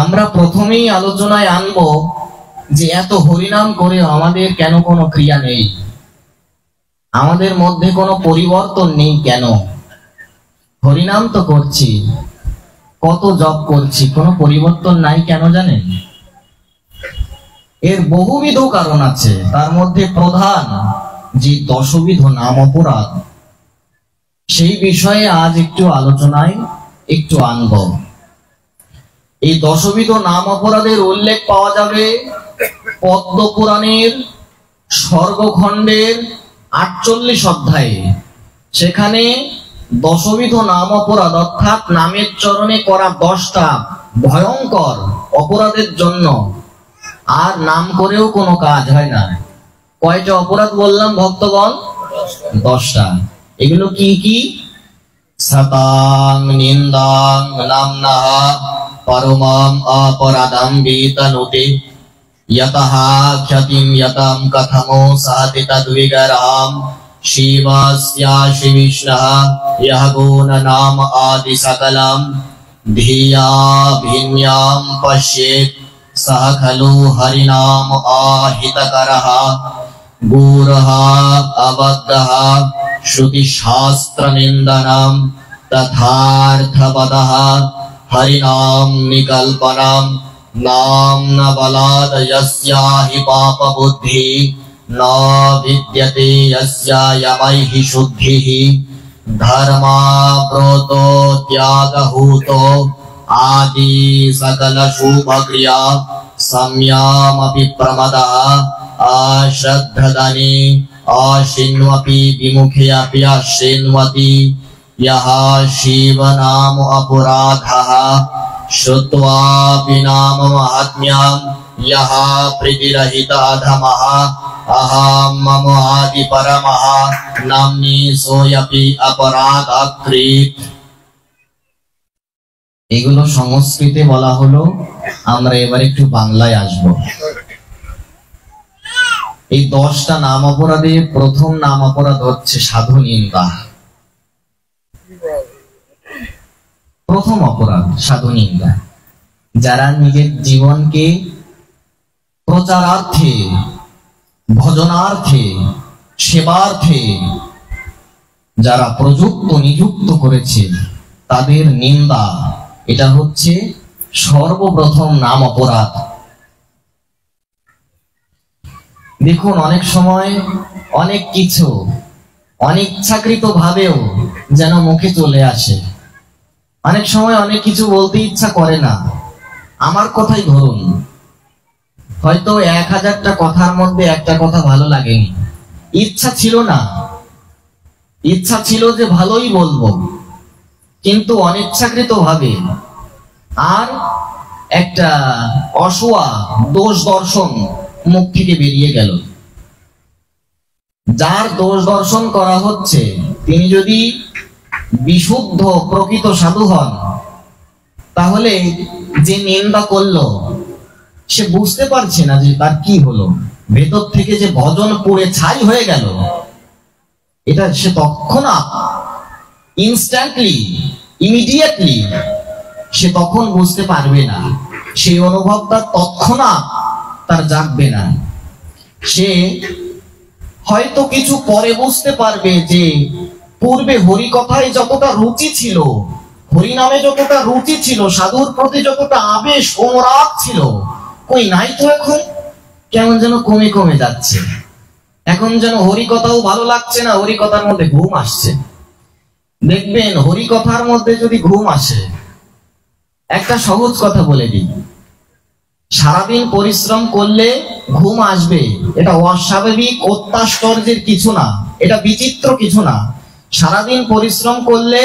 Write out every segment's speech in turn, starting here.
আমরা প্রথমেই আলোচনায় আনবো যে এত হরিনাম করে আমাদের কেন কোনো ক্রিয়া নেই, আমাদের মধ্যে কোনো পরিবর্তন নেই কেন? হরিনাম তো করছি, কত জপ করছি, কোনো পরিবর্তন নাই কেন জানেন? এর বহুবিধ কারণ আছে। তার মধ্যে প্রধান যে দশবিধ নাম অপরাধ, সেই বিষয়ে আজ একটু আলোচনায় একটু আনব। এই দশবিধ নাম অপরাধের উল্লেখ পাওয়া যাবে পদ্ম পুরাণের স্বর্গখণ্ডের 48 অধ্যায়ে। সেখানে দশবিধ নাম অপরাধ অর্থাৎ নামের চরণে করা 10টা ভয়ঙ্কর অপরাধের জন্য আর নাম করেও কোনো কাজ হয় না। কয়টা অপরাধ বললাম ভক্তগণ? 10টা। এগুলো কি কি? সতাং নিন্দাং নামনা পরমাম অপরাধম বিতনুতে यतः ख्यातिं यतं कथमो सहति तद्विगराम शिवस्य श्रीविष्णुः यः गुणनाम आदि सकलं धिया भिन्यां पश्येत् सः खलु हरिनाम आहितकरः गुरः अबद्धः श्रुतिशास्त्रनिन्दनं तथार्थपदः हरिनाम निकल्पनं नाम न बलाद यस्या हि पाप बुद्धि न विद्यते यस्या यमैहि शुद्धिः धर्मा प्रोतो त्यागहूतो आदि सकल शुभ क्रिया सम्यामपि प्रमदः अश्रद्धधने अशिन्वपि विमुखे अपि अशिन्वति यः शिव नाम अपराधः श्रुत्वापि नाम महात्म्यं यः प्रीतिरहित अधमः अहं मम आदि परमः नाम्नि सोऽपि अपराधकृत्। এগুলো সংস্কৃতে বলা হলো। আমরা এবার একটু বাংলায় আসব। এই 10টা নাম অপরাধে প্রথম নাম অপরাধ হচ্ছে সাধু নিন্দা। প্রথম অপরাধ সাধু নিন্দা। যারা নিজের জীবনকে প্রচারার্থে, ভজনার্থে, সেবার্থে যারা প্রযুক্ত নিযুক্ত করেছে তাদের নিন্দা, এটা হচ্ছে সর্বপ্রথম নাম অপরাধ। দেখুন, অনেক সময় অনেক কিছু অনিচ্ছাকৃত ভাবেও যেন মুখে চলে আসে। অনেক সময় অনেক কিছু বলতে ইচ্ছা করে না। আমার কথাই ধরুন, হয়তো 1000টা কথার মধ্যে একটা কথা ভালো লাগেনি, ইচ্ছা ছিল না, ইচ্ছা ছিল যে ভালোই বলবো, কিন্তু অনিচ্ছাকৃত ভাবে আর একটা অসুয়া দোষ দর্শন মুখ থেকে বেরিয়ে গেল। যার দোষ দর্শন করা হচ্ছে তিনি যদি বিশুদ্ধ প্রকৃত সাধু হন, তাহলে যে নিন্দা করলো সে বুঝতে পারছে না যে তার কি হলো, ভেতর থেকে যে ভজন পুড়ে ছাই হয়ে গেল, এটা সে তৎক্ষণাৎ ইনস্ট্যান্টলি, ইমিডিয়েটলি সে তখন বুঝতে পারবে না। সেই অনুভবটা তৎক্ষণাৎ তার জাগবে না। সে হয়তো কিছু পরে বুঝতে পারবে যে পূর্বে হরি কথায় যতটা রুচি ছিল, হরি নামে যতটা রুচি ছিল, সাধুর প্রতি যতটা আবেশ অনুরাগ ছিল, কই নাই তো, এখন কেমন যেন কমে কমে যাচ্ছে। এখন যেন হরি কথাও ভালো লাগছে না, হরি কথার মধ্যে ঘুম আসছে। দেখবেন হরি কথার মধ্যে যদি ঘুম আসে, একটা সহজ কথা বলে দিই, সারাদিন পরিশ্রম করলে ঘুম আসবে, এটা অস্বাভাবিক অত্যাশ্চর্যের কিছু না, এটা বিচিত্র কিছু না। সারাদিন পরিশ্রম করলে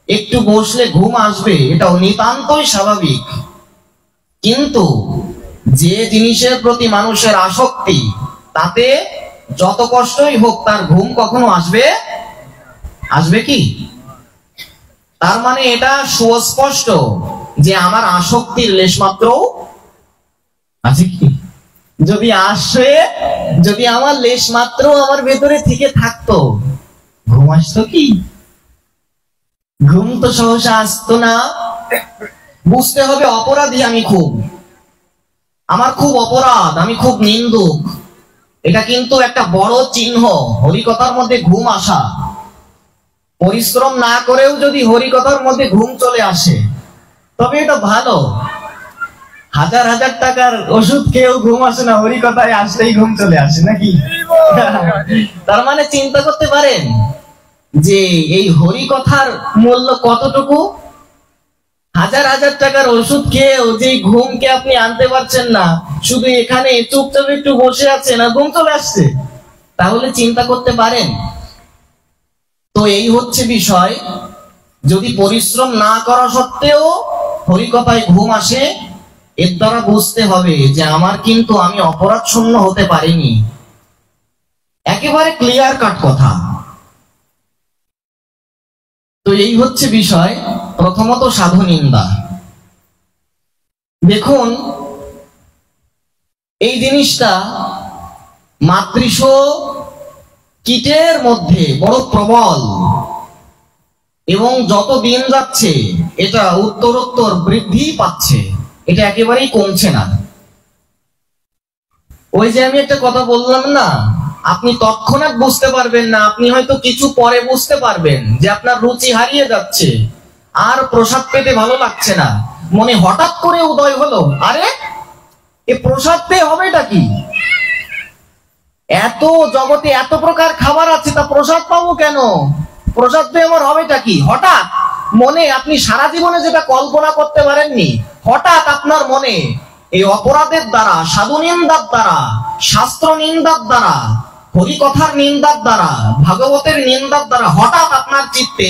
একটু বসলে ঘুম আসবে, এটা নিতান্তই স্বাভাবিক। কিন্তু যে জিনিসের প্রতি মানুষের আসক্তি, তাতে যত কষ্টই হোক তার ঘুম কখনো আসবে? আসবে কি? তার মানে এটা সুস্পষ্ট যে আমার আসক্তির লেশমাত্র আছে কি? যদি আসে, যদি আমার লেশমাত্র আমার ভেতরে থেকে থাকতো, ঘুম আসতো কি? ঘুম তো সহসা আসতো না। বুঝতে হবে অপরাধী আমি, আমার খুব অপরাধ, আমি খুব নিন্দুক। এটা কিন্তু একটা বড় চিহ্ন হরিকথার মধ্যে ঘুম আসা। পরিশ্রম না করেও যদি হরিকথার মধ্যে ঘুম চলে আসে তবে এটা ভালো। হাজার হাজার টাকার ওষুধ খেয়েও ঘুম আসে না, হরিকথায় আসলেই ঘুম চলে আসে নাকি? তার মানে চিন্তা করতে পারেন যে এই হরিকথার মূল্য কতটুকু। হাজার হাজার টাকার ওষুধ খেয়েও যে ঘুমকে আপনি আনতে পারছেন না, শুধু এখানে চুপচাপ একটু বসে আছেন আর ঘুম চলে আসছে, তাহলে চিন্তা করতে পারেন। তো এই হচ্ছে বিষয়, যদি পরিশ্রম না করা সত্ত্বেও হরিকথায় ঘুম আসে, এর দ্বারা বুঝতে হবে যে আমার কিন্তু আমি অপরাধ শূন্য হতে পারিনি। একেবারে ক্লিয়ার কাট কথা। তো এই হচ্ছে বিষয়। প্রথমত সাধু নিন্দা। দেখুন এই জিনিসটা মাতৃষ কীটের মধ্যে বড় প্রবল, এবং যত দিন যাচ্ছে এটা উত্তরোত্তর বৃদ্ধি পাচ্ছে, এটা একেবারেই কমছে না। ওই যে আমি একটা কথা বললাম না, আপনি তৎক্ষণাৎ বুঝতে পারবেন না, আপনি হয়তো কিছু পরে বুঝতে পারবেন যে আপনার রুচি হারিয়ে যাচ্ছে, আর প্রসাদ পেতে ভালো লাগছে না। মনে হঠাৎ করে উদয় হলো, আরে এ প্রসাদ পেয়ে হবেটা কি? এত জগতে এত প্রকার খাবার আছে, তা প্রসাদ পাবো কেন? প্রসাদ পেয়ে আমার হবেটা কি? হঠাৎ মনে, আপনি সারা জীবনে যেটা কল্পনা করতে পারেননি, হঠাৎ আপনার মনে এই অপরাধের দ্বারা, সাধু নিন্দার দ্বারা, শাস্ত্র নিন্দার দ্বারা, হরিকথার নিন্দার দ্বারা, ভাগবতের নিন্দার দ্বারা হঠাৎ আপনার চিত্তে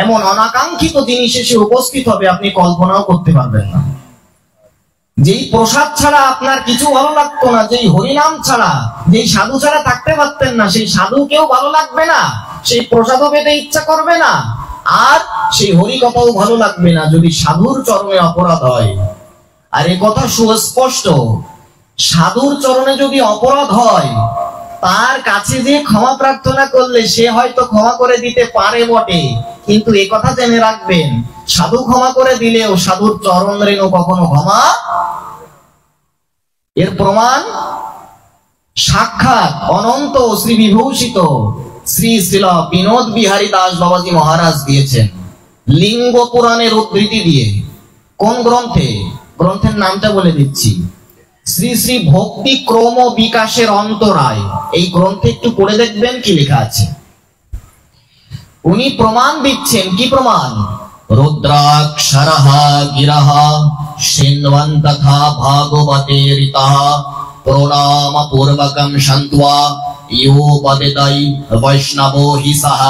এমন অনাকাঙ্ক্ষিত জিনিস এসে উপস্থিত হবে, আপনি কল্পনাও করতে পারবেন না। যেই প্রসাদ ছাড়া আপনার কিছু ভালো লাগতো না, যেই হরিনাম ছাড়া, যেই সাধু ছাড়া থাকতে পারতেন না, সেই সাধুকেও ভালো লাগবে না, সেই প্রসাদও পেতে ইচ্ছা করবে না, আর সেই হরিকথাও ভালো লাগবে না যদি সাধুর চরণে অপরাধ হয়। আর এ কথা সুস্পষ্ট, সাধুর চরণে যদি অপরাধ হয়, তার কাছে যে ক্ষমা প্রার্থনা করলে সে হয়তো ক্ষমা করে দিতে পারে বটে, কিন্তু এ কথা জেনে রাখবেন, সাধু ক্ষমা করে দিলেও সাধুর চরণ রেণু কখনো ক্ষমা। এর প্রমাণ সাক্ষাৎ অনন্ত শ্রী বিভূষিত শ্রী শ্রীল বিনোদ বিহারী দাস বাবাজি মহারাজ দিয়েছেন লিঙ্গ পুরাণের উদ্ধৃতি দিয়ে। কোন গ্রন্থে? গ্রন্থের নামটা বলে দিচ্ছি, শ্রী শ্রী ভক্তি ক্রম বিকাশের অন্তরায়। এই গ্রন্থে একটু পড়ে দেখবেন কি লেখা আছে। উনি প্রমাণ দিচ্ছেন, কি প্রমাণ? রুদ্রাক্ষরঃ গিরঃ সিন্বন তথা ভাগবতে ঋতঃ প্রণাম পূর্বকম শান্ত্বা ইয়ো বদেদাই বৈষ্ণবো হি সহ।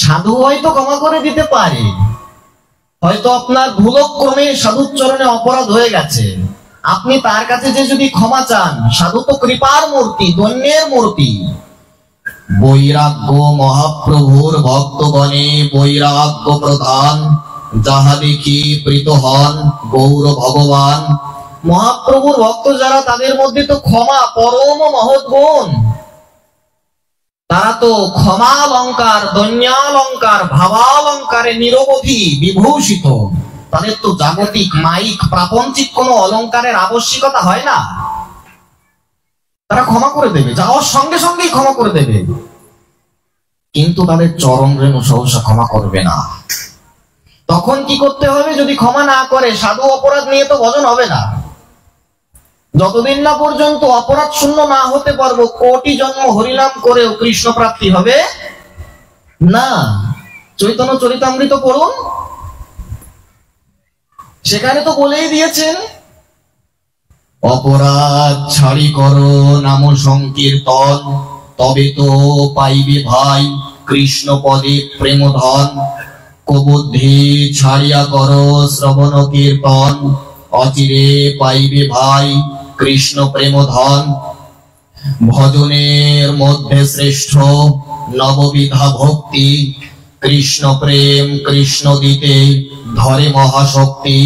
সাধু হয়তো ক্ষমা করে দিতে পারে, হয়তো আপনার ভুলক্রমে সাধুর চরণে অপরাধ হয়ে গেছে, আপনি তার কাছে যে যদি ক্ষমা চান, সাধু তো কৃপার মূর্তি, দৈন্যের মূর্তি। বৈরাগ্য মহাপ্রভুর ভক্তগণে বৈরাগ্য প্রধান, যাহা দেখি প্রীত হন গৌর ভগবান। মহাপ্রভুর ভক্ত যারা, তাদের মধ্যে তো ক্ষমা পরম মহৎ গুণ। তারা তো ক্ষমালঙ্কার, দৈন্যালঙ্কার, ভাবালঙ্কারে নিরবধি বিভূষিত। তাদের তো জাগতিক, মাইক, প্রাপঞ্চিক কোন অলঙ্কারের আবশ্যকতা হয় না। তারা ক্ষমা করে দেবে, যাওয়ার সঙ্গে সঙ্গেই ক্ষমা করে দেবে, কিন্তু তাদের চরণ রেণু সহসা ক্ষমা করবে না। তখন কি করতে হবে? যদি ক্ষমা না করে, সাধু অপরাধ নিয়ে তো ভজন হবে না। যতদিন না পর্যন্ত অপরাধ শূন্য না হতে পারবো, কোটি জন্ম হরিনাম করেও কৃষ্ণ প্রাপ্তি হবে না। চৈতন্য চরিতামৃত পড়ুন, সেখানে তো বলেই দিয়েছেন, অপরাধ ছাড়ি করো নাম সংকীর্তন, তবে তো পাইবে ভাই কৃষ্ণ পদে প্রেম ধন। কুবুদ্ধি ছাড়িয়া করো শ্রবণ কীর্তন, অচিরে পাইবে ভাই কৃষ্ণ প্রেম ধন। ভজনের মধ্যে শ্রেষ্ঠ নববিধা ভক্তি, কৃষ্ণ প্রেম কৃষ্ণ দিতে ধরে মহাশক্তি।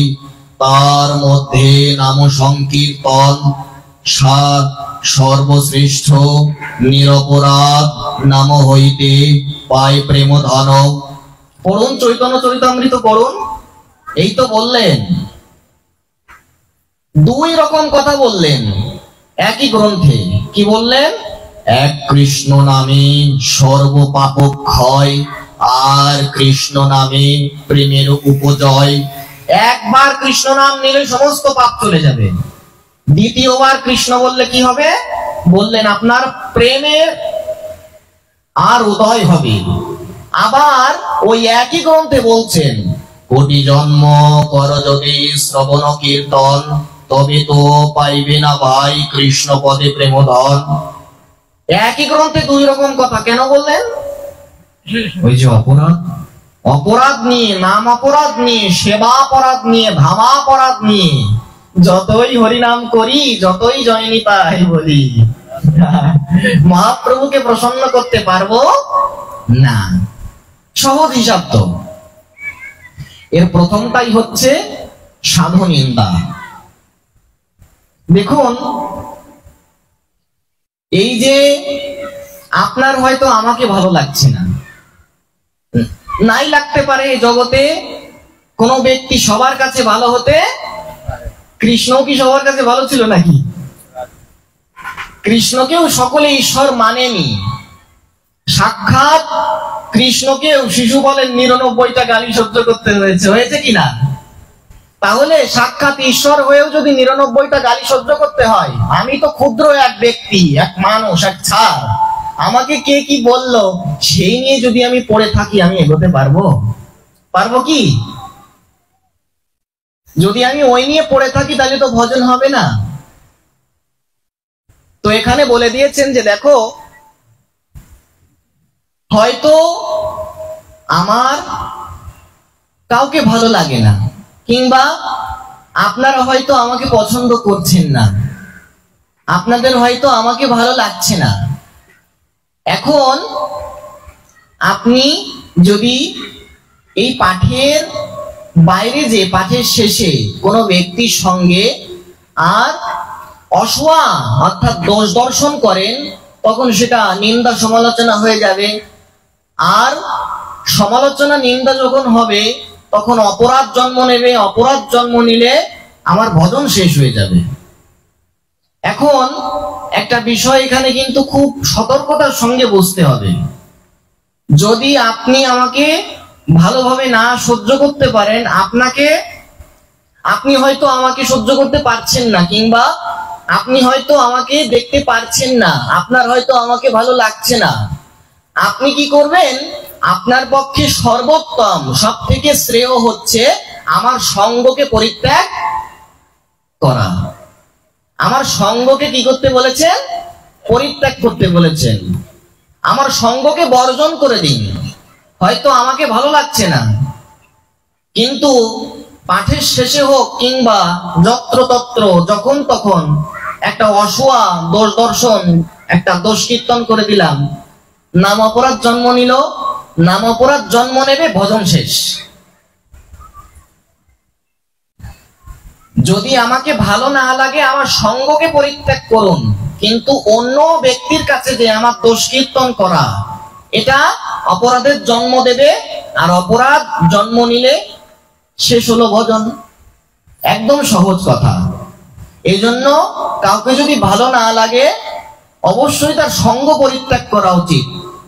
তার মধ্যে নাম সংকীর্তন সর্বশ্রেষ্ঠ, নিরপরাধ নাম হইতে পায় প্রেম ধন। পড়ুন, চৈতন্য চরিতামৃত পড়ুন, এই তো বললেন, দুই রকম কথা বললেন একই গ্রন্থে। কি বললেন? এক কৃষ্ণ নামে সর্ব পাপ ক্ষয়, আর কৃষ্ণ নামে প্রেমের উপজয়। একবার কৃষ্ণ নাম নিলে সমস্ত পাপ চলে যাবে। দ্বিতীয়বার কৃষ্ণ বললে কি হবে? বললেন আপনার প্রেমের আর উদয় হবে। আবার ওই একই গ্রন্থে বলছেন, কোটি জন্ম কর যদি শ্রবণ কীর্তন, তবে তো পাইবে না ভাই কৃষ্ণ পদে প্রেমধন। একই গ্রন্থে দুই রকম কথা কেন বললেন? ওই যে অপরাধ, অপরাধ নিয়ে, নাম অপরাধ নিয়ে, সেবা অপরাধ নিয়ে, ধামা অপরাধ নিয়ে যতই হরিনাম করি, যতই জয় নিতাই বলি, মহাপ্রভুকে প্রসন্ন করতে পারবো না। সহজ হিসাব তো। এর প্রথমটাই হচ্ছে সাধু নিন্দা। দেখুন, এই যে আপনার হয়তো আমাকে ভালো লাগছে না, নাই লাগতে পারে। জগতে কোন ব্যক্তি সবার কাছে ভালো হতে, কৃষ্ণ কি সবার কাছে ভালো ছিল নাকি? কৃষ্ণকেও সকলে ঈশ্বর মানেনি। সাক্ষাৎ কৃষ্ণকেও শিশু বলেন 99টা গালি সহ্য করতে হয়েছে, হয়েছে কিনা? তাহলে সাক্ষাৎ ঈশ্বর হয়েও যদি 99টা গালি সহ্য করতে হয়, আমি তো ক্ষুদ্র এক ব্যক্তি, এক মানুষ, এক ছাড়। আমাকে কে কি বললো সেই নিয়ে যদি আমি পড়ে থাকি, আমি এগোতে পারবো? পারবো কি? যদি আমি ওই নিয়ে পড়ে থাকি তাহলে তো ভজন হবে না। তো এখানে বলে দিয়েছেন যে দেখো, হয়তো আমার কাউকে ভালো লাগে না, কিংবা আপনারা হয়তো আমাকে পছন্দ করছেন না, আপনাদের হয়তো আমাকে ভালো লাগছে না। এখন আপনি যদি এই পাঠের বাইরে, যে পাঠের শেষে কোনো ব্যক্তির সঙ্গে আর অসোয়া অর্থাৎ দোষ দর্শন করেন, তখন সেটা নিন্দা সমালোচনা হয়ে যাবে। আর সমালোচনা নিন্দা যখন হবে, তখন অপরাধ জন্ম নেবে। অপরাধ জন্ম নিলে আমার ভজন শেষ হয়ে যাবে। এখন একটা বিষয় এখানে কিন্তু খুব সতর্কতার সঙ্গে বুঝতে হবে। যদি আপনি আমাকে ভালোভাবে না সহ্য করতে পারেন, আপনি হয়তো আমাকে সহ্য করতে পারছেন না, কিংবা আপনি হয়তো আমাকে দেখতে পারছেন না, আপনার হয়তো আমাকে ভালো লাগছে না, আপনি কি করবেন? আপনার পক্ষে সর্বোত্তম, সব থেকে শ্রেয় হচ্ছে আমার সঙ্গকে পরিত্যাগ করা। আমার সঙ্গকে কি করতে বলেছেন? পরিত্যাগ করতে বলেছেন। আমার সঙ্গকে বর্জন করে দিন। হয়তো আমাকে ভালো লাগছে না, কিন্তু পাঠের শেষে হোক কিংবা যত্রতত্র যখন তখন একটা অসোয়া দোষ দর্শন, একটা দোষ কীর্তন করে দিলাম, নাম অপরাধ জন্ম নিল, নাম অপরাধ জন্ম নেবে, ভজন শেষ। যদি আমাকে ভালো না লাগে, আমার সঙ্গকে পরিত্যাগ করুন, কিন্তু অন্য ব্যক্তির কাছে যে আমার দোষ কীর্তন করা, এটা অপরাধের জন্ম দেবে। আর অপরাধ জন্ম নিলে শেষ হলো ভজন। একদম সহজ কথা। এই জন্য কাউকে যদি ভালো না লাগে, অবশ্যই তার সঙ্গ পরিত্যাগ করা উচিত।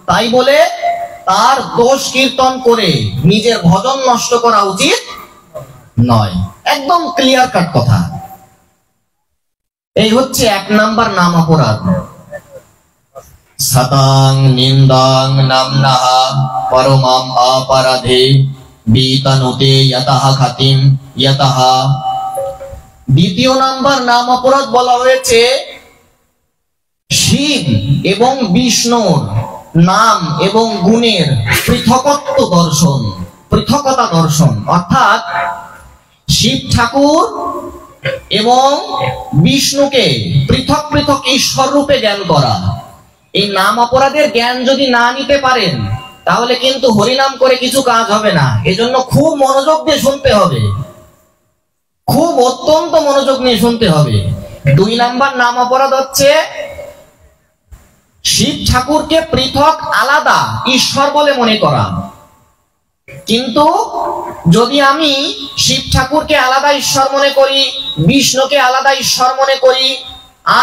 তাই বলে তার দোষ কীর্তন করে নিজের ভজন নষ্ট করা উচিত নয়। একদম ক্লিয়ার কাট কথা। এই হচ্ছে 1 নাম্বার নাম অপরাধ। সতাং নিন্দাং নামনাহ পরমাম অপরাধে বিতানুতে যতঃ খাতিম যতঃ। দ্বিতীয় নাম্বার নাম অপরাধ বলা হয়েছে শিব এবং বিষ্ণুর নাম এবং গুণের পৃথকত্ব দর্শন, পৃথকতা দর্শন। অর্থাৎ শিব ঠাকুর এবং বিষ্ণুকে পৃথক পৃথক ঈশ্বর রূপে জ্ঞান করা। এই নাম অপরাধের জ্ঞান যদি না নিতে পারেন, তাহলে কিন্তু হরিনাম করে কিছু কাজ হবে না। এজন্য খুব মনোযোগ দিয়ে শুনতে হবে, খুব অত্যন্ত মনোযোগ নিয়ে শুনতে হবে। 2 নাম্বার নাম অপরাধ হচ্ছে শিব ঠাকুরকে পৃথক আলাদা ঈশ্বর বলে মনে করা। কিন্তু যদি আমি শিব ঠাকুরকে আলাদা ঈশ্বর মনে করি, বিষ্ণুকে আলাদা ঈশ্বর মনে করি,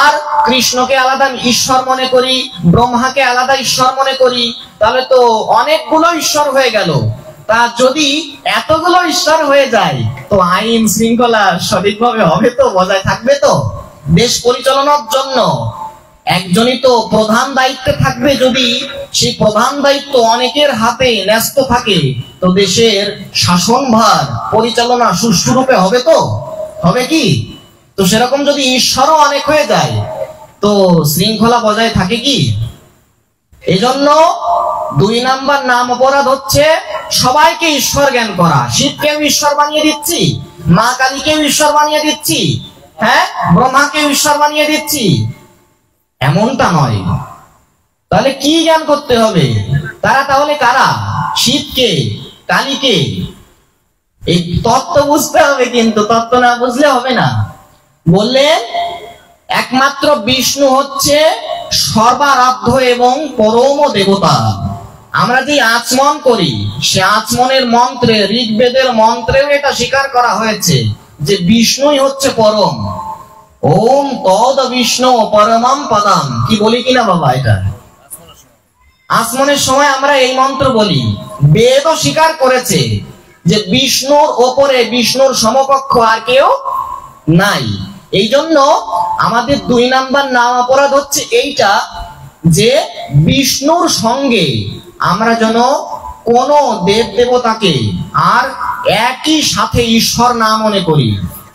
আর কৃষ্ণকে আলাদা ঈশ্বর মনে করি, ব্রহ্মাকে আলাদা ঈশ্বর মনে করি, তাহলে তো অনেকগুলো ঈশ্বর হয়ে গেল। তা যদি এতগুলো ঈশ্বর হয়ে যায়, তো আইন শৃঙ্খলা সঠিকভাবে হবে তো, বজায় থাকবে তো? দেশ পরিচালনার জন্য একজনই তো প্রধান দায়িত্বে থাকবে। যদি সেই প্রধান দায়িত্ব অনেকের হাতে ন্যস্ত থাকে, তো দেশের শাসনভার পরিচালনা সুষ্ঠুরূপে হবে তো? হবে কি? তো সেরকম যদি ঈশ্বরও অনেক হয়ে যায়, তো শৃঙ্খলা বজায় থাকে কি? এই জন্য 2 নাম্বার নাম অপরাধ হচ্ছে সবাইকে ঈশ্বর জ্ঞান করা। শিবকেও ঈশ্বর বানিয়ে দিচ্ছি, মা কালীকেও ঈশ্বর বানিয়ে দিচ্ছি, হ্যাঁ, ব্রহ্মাকেও ঈশ্বর বানিয়ে দিচ্ছি, এমনটা নয়। তাহলে কি জ্ঞান করতে হবে? তারা তাহলে কারা? শিবকে, কালীকে। এই তত্ত্ব বুঝতে হবে, কিন্তু তত্ত্ব না বুঝলে হবে না। বললেন একমাত্র বিষ্ণু হচ্ছে সর্বারাধ্য এবং পরম দেবতা। আমরা যে আচমন করি, সে আচমনের মন্ত্রে, ঋগ্বেদের মন্ত্রেও এটা স্বীকার করা হয়েছে যে বিষ্ণুই হচ্ছে পরম। ওম তদ বিষ্ণু পরমম পদম, কি বলি কিনা বাবা? এটা আচমনের সময় আমরা এই মন্ত্র বলি। বেদও স্বীকার করেছে যে বিষ্ণুর ওপরে, বিষ্ণুর সমকক্ষ আর কেউ নাই। এই জন্য আমাদের 2 নাম্বার নাম অপরাধ হচ্ছে এইটা, যে বিষ্ণুর সঙ্গে আমরা যেন কোন দেব দেবতাকে আর একই সাথে ঈশ্বর না মনে করি।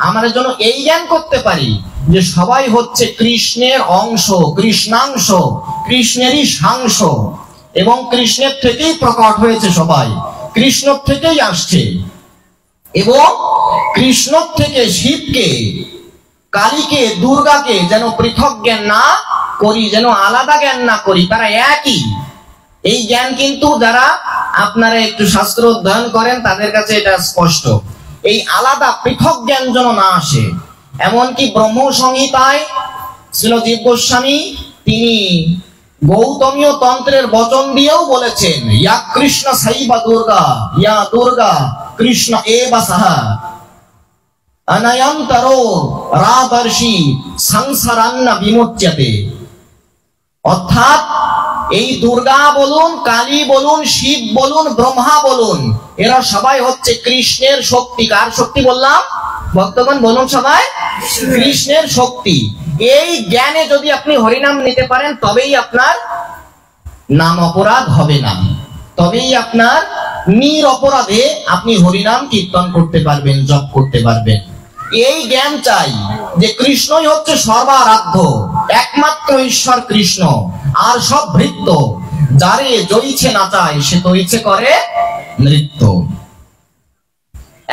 আমরা যেন এই জ্ঞান করতে পারি যে সবাই হচ্ছে কৃষ্ণের অংশ, কৃষ্ণাংশ, কৃষ্ণেরই সাংশ, এবং কৃষ্ণের থেকেই প্রকট হয়েছে, সবাই কৃষ্ণ থেকেই আসছে। এবং কৃষ্ণ থেকে শিবকে, কালীকে, দুর্গাকে যেন পৃথক জ্ঞান না করি, যেন আলাদা জ্ঞান না করি, তারা একই। এই জ্ঞান কিন্তু যারা আপনারা একটু শাস্ত্র অধ্যয়ন করেন, তাদের কাছে এটা স্পষ্ট। এই আলাদা পৃথক জ্ঞান যেন না আসে। এমনকি ব্রহ্ম সংহিতায় শ্রীল জীব গোস্বামী তিনি গৌতমীয় তন্ত্রের বচন দিয়েও বলেছেন, ইয়া কৃষ্ণ সাইবা দুর্গা, ইয়া দুর্গা কৃষ্ণ এবা সাহা অনয়ন্তরো রাদর্শি সংসারান্ন বিমুচ্যতে। অর্থাৎ এই দুর্গা বলুন, কালী বলুন, শিব বলুন, ব্রহ্মা বলুন, এরা সবাই হচ্ছে কৃষ্ণের শক্তি। কার শক্তি বললাম? ভক্তগণ বলুন সবাই, কৃষ্ণের শক্তি। এই জ্ঞানে যদি আপনি হরিনাম নিতে পারেন, তবেই আপনার নাম অপরাধ হবে না, তবেই আপনার নিরপরাধে আপনি হরিনাম কীর্তন করতে পারবেন, জপ করতে পারবেন। এই জ্ঞান চাই যে কৃষ্ণই হচ্ছে সর্বারাধ্য, একমাত্র ঈশ্বর কৃষ্ণ, আর সব ভৃত্য। যারে জয়িছে নাচায়, সে তৈছে করে নৃত্য।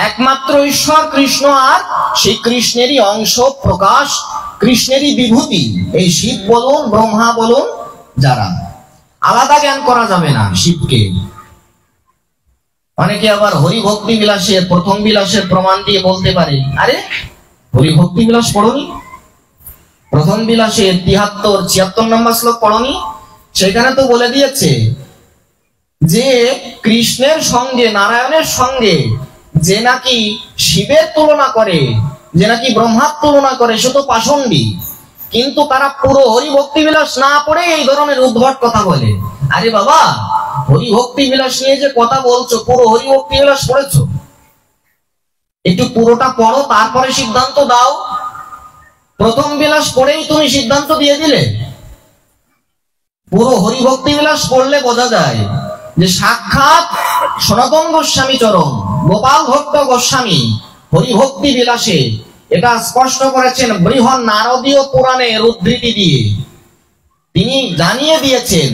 একমাত্র ঈশ্বর কৃষ্ণ, আর সেই কৃষ্ণেরই অংশ প্রকাশ, কৃষ্ণেরই বিভূতি। এই শিব বলুন, ব্রহ্মা বলুন, যারা আলাদা জ্ঞান করা যাবে না শিবকে। অনেকে আবার হরিভক্তি বিলাসের প্রথম বিলাসের প্রমাণ দিয়ে বলতে পারে, আরে হরিভক্তি বিলাস পড়নি? প্রথম বিলাসের 73-76 নম্বর শ্লোক পড়নি? সেখানে তো বলে দিয়েছে যে কৃষ্ণের সঙ্গে, নারায়ণের সঙ্গে যে নাকি শিবের তুলনা করে, যে নাকি ব্রহ্মার তুলনা করে, সে তো পাষণ্ডী। কিন্তু তারা পুরো হরিভক্তি বিলাস না পড়ে এই ধরনের উদ্ভট কথা বলে। আরে বাবা, হরিভক্তি বিলাস নিয়ে যে কথা বলছো, পুরো হরিভক্তি বিলাস পড়েছো? একটু পুরোটা পড়ো, তারপরে সিদ্ধান্ত দাও। প্রথম বিলাস পড়েই তুমি সিদ্ধান্ত দিয়ে দিলে? পুরো হরিভক্তি বিলাস পড়লে বোঝা যায় যে সাক্ষাৎ সনাতন গোস্বামী চরণ গোপাল ভট্ট গোস্বামী হরিভক্তি বিলাসে এটা স্পষ্ট করেছেন বৃহৎ নারদীয় পুরাণের উদ্ধৃতি দিয়ে। তিনি জানিয়ে দিয়েছেন,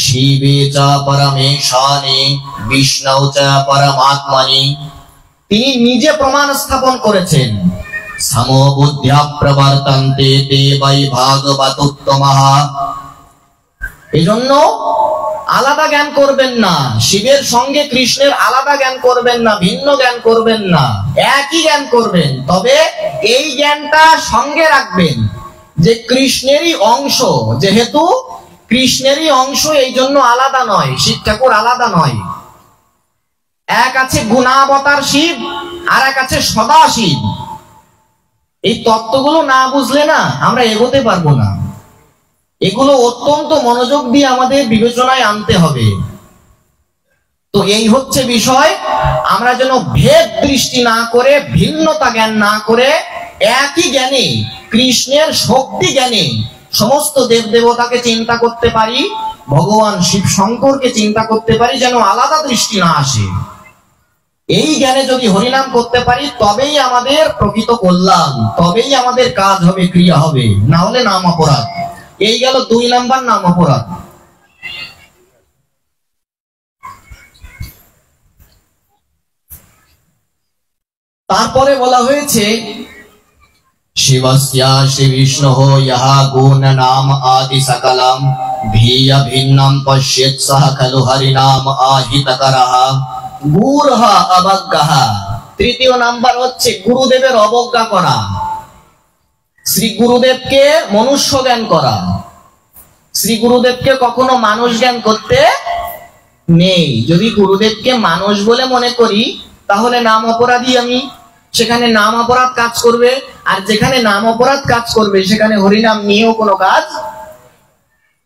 শিবে চ পরমেশানে বিষ্ণু চ পরমাত্মনি। তিনি নিজে প্রমাণ স্থাপন করেছেন, সমবুদ্ধ্যা প্রবর্তন্তে তে বৈ ভাগবতোত্তমঃ। এজন্য আলাদা জ্ঞান করবেন না, শিবের সঙ্গে কৃষ্ণের আলাদা জ্ঞান করবেন না, ভিন্ন জ্ঞান করবেন না, একই জ্ঞান করবেন। তবে এই জ্ঞানটা সঙ্গে রাখবেন যে কৃষ্ণেরই অংশ, যেহেতু কৃষ্ণেরই অংশ, এই জন্য আলাদা নয়, শিব ঠাকুর আলাদা নয়। এক আছে গুণাবতার শিব, আর এক আছে সদা শিব। এই তত্ত্বগুলো না বুঝলে না আমরা এগোতে পারবো না। এগুলো অত্যন্ত মনোযোগ দিয়ে আমাদের বিবেচনায় আনতে হবে। তো এই হচ্ছে বিষয়, আমরা যেন ভেদ দৃষ্টি না করে, ভিন্নতা জ্ঞান না করে, একই জ্ঞানে, কৃষ্ণের শক্তি জ্ঞানে সমস্ত দেব দেবতাকে চিন্তা করতে পারি, ভগবান শিব শঙ্করকে চিন্তা করতে পারি, যেন আলাদা দৃষ্টি না আসে। এই জ্ঞানে যদি হরিনাম করতে পারি তবেই আমাদের প্রকৃত কল্যাণ, তবেই আমাদের কাজ হবে, ক্রিয়া হবে, না হলে নাম অপরাধ। এই গেল 2 নাম্বার, নাম অপরাধ। তারপরে বলা হয়েছে শিবস্য শ্রী বিষ্ণুঃ ইহা গুণ নাম আদি সকলম ভিয়া ভিন্নম পশ্যেৎ সহ খলু হরিনাম আহিতকরঃ গুরুঃ অবজ্ঞাঃ। তৃতীয় নাম্বার হচ্ছে গুরুদেবের অবজ্ঞা করা, শ্রী গুরুদেবকে মনুষ্য জ্ঞান করা। শ্রী গুরুদেবকে কখনো মানুষ জ্ঞান করতে নেই। যদি গুরুদেবকে মানুষ বলে মনে করি তাহলে নাম অপরাধী আমি, সেখানে নাম অপরাধ কাজ করবে। আর যেখানে নাম অপরাধ কাজ করবে সেখানে হরিনাম নিয়েও কোনো কাজ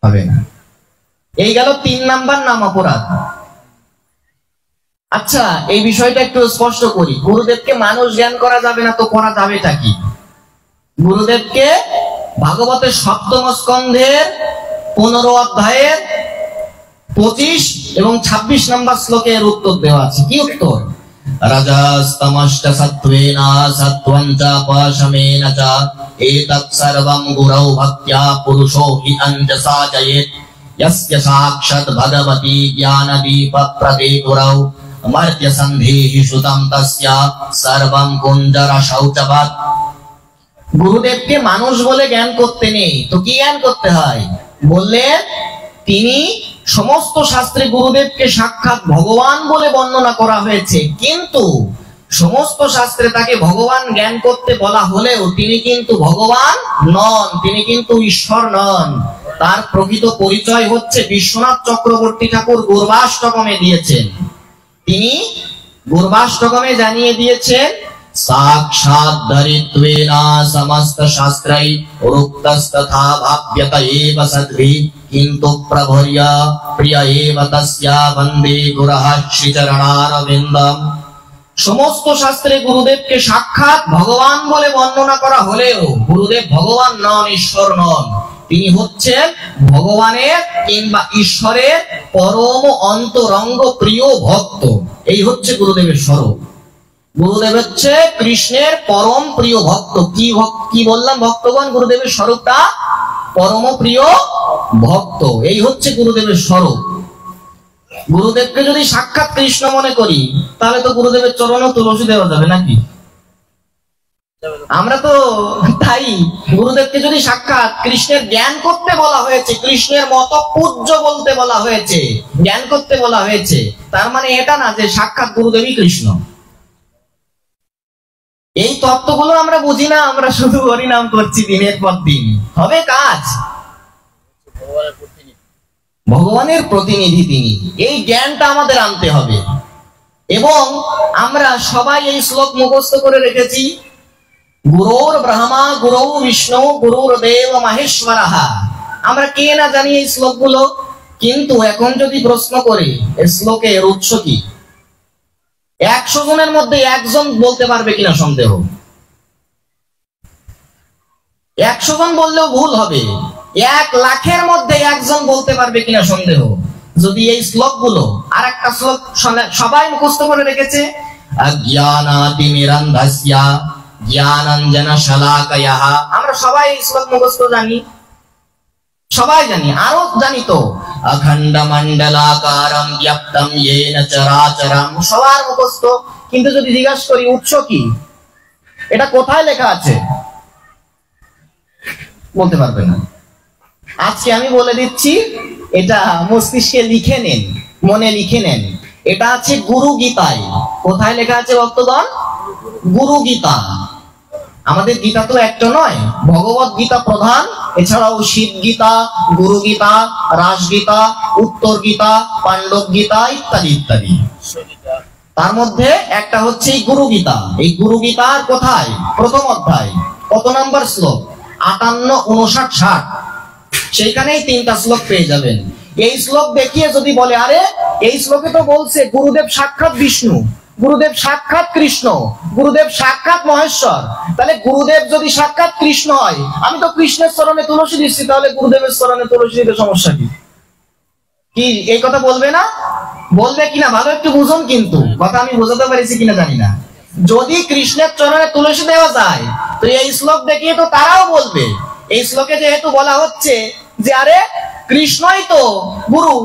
হবে না। এই গেল 3 নাম্বার, নাম অপরাধ। আচ্ছা, এই বিষয়টা একটু স্পষ্ট করি। গুরুদেবকে মানুষ জ্ঞান করা যাবে না তো করা যাবেটা কি? গুরুদেবকে ভাগবতের 7ম স্কন্ধের 15 অধ্যায়ের 25 এবং 26 নম্বর শ্লোকের উত্তর দেওয়া আছে। কি উত্তর? রজস্তমশ্চ সত্ত্বেনা সত্ত্বং চ পাশমেন চ এতৎ সর্বং গুরৌ ভক্ত্যা পুরুষো হি অঞ্জসা জয়েৎ यस्य साक्षात् भगवती ज्ञानदीप प्रदे गुरौ मर्त्य सन्धेहि सुतं तस्य सर्वं कुञ्जर शौचवत्। গুরুদেবকে মানুষ বলে জ্ঞান করতে নেই তো কি জ্ঞান করতে হয়? বললে তিনি সমস্ত শাস্ত্রে গুরুদেবকে সাক্ষাৎ ভগবান বলে বর্ণনা করা হয়েছে, কিন্তু সমস্ত শাস্ত্রে তাকে ভগবান জ্ঞান করতে বলা হলেও তিনি কিন্তু ভগবান নন, তিনি কিন্তু ঈশ্বর নন। তার প্রকৃত পরিচয় হচ্ছে বিশ্বনাথ চক্রবর্তী ঠাকুর গর্ভাষ্টকমে দিয়েছেন। তিনি গর্ভাষ্টকমে জানিয়ে দিয়েছেন সাক্ষাৎ ধরিত্বেনা সমস্ত শাস্ত্রাই উক্তস্তথা ভাব্যত এব সদ্ভি কিন্তু প্রভর্য প্রিয় এব তস্যা বন্দে গুরুঃ শ্রীচরণারবিন্দম। সমস্ত শাস্ত্রে গুরুদেবকে সাক্ষাৎ ভগবান বলে বর্ণনা করা হলেও গুরুদেব ভগবান নন, ঈশ্বর নন। তিনি হচ্ছেন ভগবানের কিংবা ঈশ্বরের পরম অন্তরঙ্গ প্রিয় ভক্ত। এই হচ্ছে গুরুদেবের স্বরূপ। গুরুদেব হচ্ছে কৃষ্ণের পরম প্রিয় ভক্ত। কি বললাম ভক্তগণ? গুরুদেবের স্বরূপটা পরম প্রিয় ভক্ত। এই হচ্ছে গুরুদেবের স্বরূপ। গুরুদেবকে যদি সাক্ষাৎ কৃষ্ণ মনে করি তাহলে তো গুরুদেবের চরণও তুলসী দেওয়া যাবে নাকি? আমরা তো তাই গুরুদেবকে যদি সাক্ষাৎ কৃষ্ণের জ্ঞান করতে বলা হয়েছে, কৃষ্ণের মত পূজ্য বলতে বলা হয়েছে, জ্ঞান করতে বলা হয়েছে, তার মানে এটা না যে সাক্ষাৎ গুরুদেবই কৃষ্ণ। এই তত্ত্বগুলো আমরা বুঝি না, আমরা শুধু হরিনাম করছি দিনের পর দিন। হবে কাজ? ভগবানের প্রতিনিধি তিনি। এই জ্ঞানটা আমাদের আনতে হবে। এবং আমরা সবাই এই শ্লোক মুখস্থ করে রেখেছি, গুরুর ব্রহ্মা গুরু বিষ্ণু গুরুর দেব মহেশ্বরঃ। আমরা কে না জানি এই শ্লোকগুলো, কিন্তু এখন যদি প্রশ্ন করি এই শ্লোকের উৎস কি, 100 জনের মধ্যে 1 জন বলতে পারবে কিনা সন্দেহ। 100 জন বললেও ভুল হবে। 1 লাখের মধ্যে 1 জন বলতে পারবে কিনা সন্দেহ। যদি এই শ্লোকগুলো, আর একটা শ্লোক সবাই মুখস্থ করে রেখেছে, অজ্ঞানাতিমিরন্ধস্য জ্ঞানাঞ্জন শলাকয়াঃ। আমরা সবাই এই শ্লোক মুখস্থ জানি, সবাই জানি, আরো জানি তো অখণ্ড মণ্ডলাকারম ব্যক্তম येन চরাচরম, সবার মুখস্থ। কিন্তু যদি জিজ্ঞাসা করি উৎস কি, এটা কোথায় লেখা আছে, বলতে পারবে না। আজকে আমি বলে দিচ্ছি, এটা মস্তিষ্কে লিখে নেন, মনে লিখে নেন। এটা আছে গুরু গীতায়। কোথায় লেখা আছে ভক্তগণ? গুরু গীতা। আমাদের গীতা তো একটা নয়, ভগবত গীতা প্রধান, এছাড়াও শিব গীতা, গুরু গীতা, রাস গীতা, উত্তর গীতা, পাণ্ডব গীতা ইত্যাদি ইত্যাদি। তার মধ্যে একটা হচ্ছে এই গুরু গীতা। এই গুরু গীতার কোথায়? প্রথম অধ্যায়, কত নম্বর শ্লোক? 58, 59, 60। সেইখানেই 3টা শ্লোক পেয়ে যাবেন। এই শ্লোক দেখিয়ে যদি বলে আরে এই শ্লোকে তো বলছে গুরুদেব সাক্ষাৎ বিষ্ণু, গুরুদেব সাক্ষাৎ কৃষ্ণ, গুরুদেব সাক্ষাৎ মহেশ্বর, তাহলে গুরুদেব যদি সাক্ষাৎ কৃষ্ণ হয়, আমি তো কৃষ্ণের চরণে তুলসী দিচ্ছি, তাহলে গুরুদেবের চরণে তুলসী দিতে সমস্যা কি? কি এই কথা বলবে না? বলবে কিনা ভালো একটু বুঝুন, কিন্তু কথা আমি বোঝাতে পারছি কিনা জানি না। যদি কৃষ্ণের চরণে তুলসী দেওয়া যায়, তো এই শ্লোক দেখিয়ে তো তারাও বলবে। এই শ্লোকে যেহেতু বলা হচ্ছে যে আরে কৃষ্ণই তো গুরু,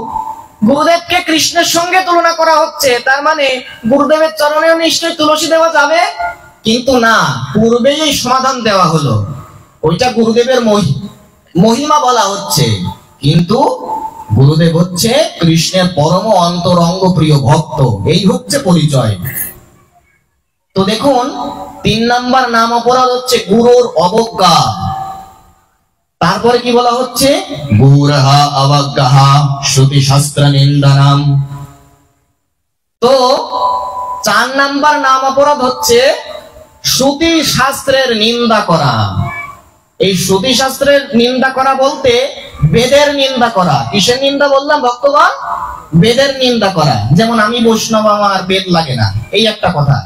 গুরুদেবকে কৃষ্ণের সঙ্গে তুলনা করা হচ্ছে, তার মানে গুরুদেবের চরণেও নিশ্চয়ই তুলসী দেওয়া যাবে। কিন্তু না, পূর্বেই এই সমাধান দেওয়া হলো, ওইটা গুরুদেবের মহিমা বলা হচ্ছে, কিন্তু গুরুদেব হচ্ছে কৃষ্ণের পরম অন্তরঙ্গ প্রিয় ভক্ত, এই হচ্ছে পরিচয়। তো দেখুন 3 নাম্বার নাম অপরাধ হচ্ছে গুরুর অবজ্ঞা। তারপরে কি বলা হচ্ছে? গুরহা অবজ্ঞা শ্রুতি শাস্ত্র নিন্দানাম। তো 4 নাম্বার নাম অপরাধ হচ্ছে শ্রুতি শাস্ত্রের নিন্দা করা। এই শ্রুতি শাস্ত্রের নিন্দা করা বলতে বেদের নিন্দা করা। কিসের নিন্দা বললাম ভক্তগণ? বেদের নিন্দা করা। যেমন আমি বৈষ্ণব, আমার বেদ লাগে না, এই একটা কথা।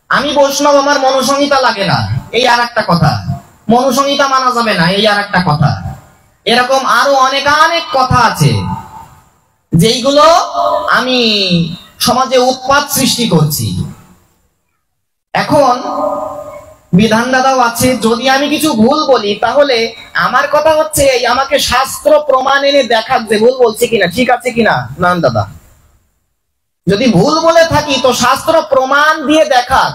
আমি বৈষ্ণব, আমার মনুসংহিতা লাগে না, এই আর একটা কথা। মনুসংহিতা মানা যাবে না, এই আর একটা কথা। এরকম আরো অনেক কথা আছে যেইগুলো আমি সমাজে উৎপাত সৃষ্টি করছি। এখন বিধান দাদাও আছে, যদি আমি কিছু ভুল বলি তাহলে আমার কথা হচ্ছে এই, আমাকে শাস্ত্র প্রমাণ এনে দেখাক যে ভুল বলছে কিনা, ঠিক আছে কিনা। নান দাদা, যদি ভুল বলে থাকি তো শাস্ত্র প্রমাণ দিয়ে দেখাক,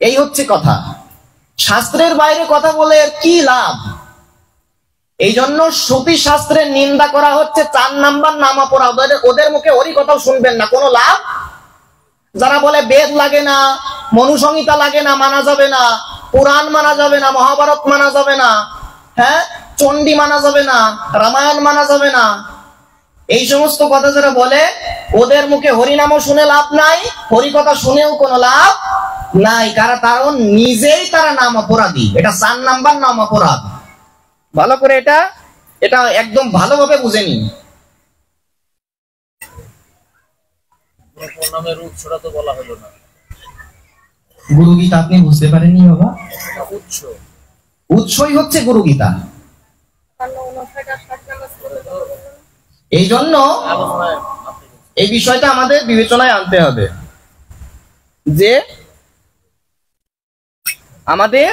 এই হচ্ছে কথা। শাস্ত্রের বাইরে কথা বলে কি লাভ? এই জন্য শ্রুতি শাস্ত্রের নিন্দা করা হচ্ছে 4 নাম্বার নাম অপরাধ। ওদের মুখে হরি কথাও শুনবেন না, কোনো লাভ। যারা বলে বেদ লাগে না, মনুসংহিতা লাগে না, মানা যাবে না, পুরাণ মানা যাবে না, মহাভারত মানা যাবে না, হ্যাঁ চণ্ডী মানা যাবে না, রামায়ণ মানা যাবে না, এই সমস্ত কথা যারা বলে, ওদের মুখে হরিনামও শুনে লাভ নাই, হরি কথা শুনেও কোনো লাভ নাই। কারণ নিজেই তারা নাম অপরাধী। এটা 4 নাম্বার নাম অপরাধ। ভালো করে এটা একদম ভালোভাবে বুঝে নিন। নামের উৎসটা তো বলা হলো না। গুরু গীতা আপনি বুঝতে পারেননি বাবা? উৎসই হচ্ছে গুরু গীতা। এই জন্য এই বিষয়টা আমাদের বিবেচনায় আনতে হবে যে আমাদের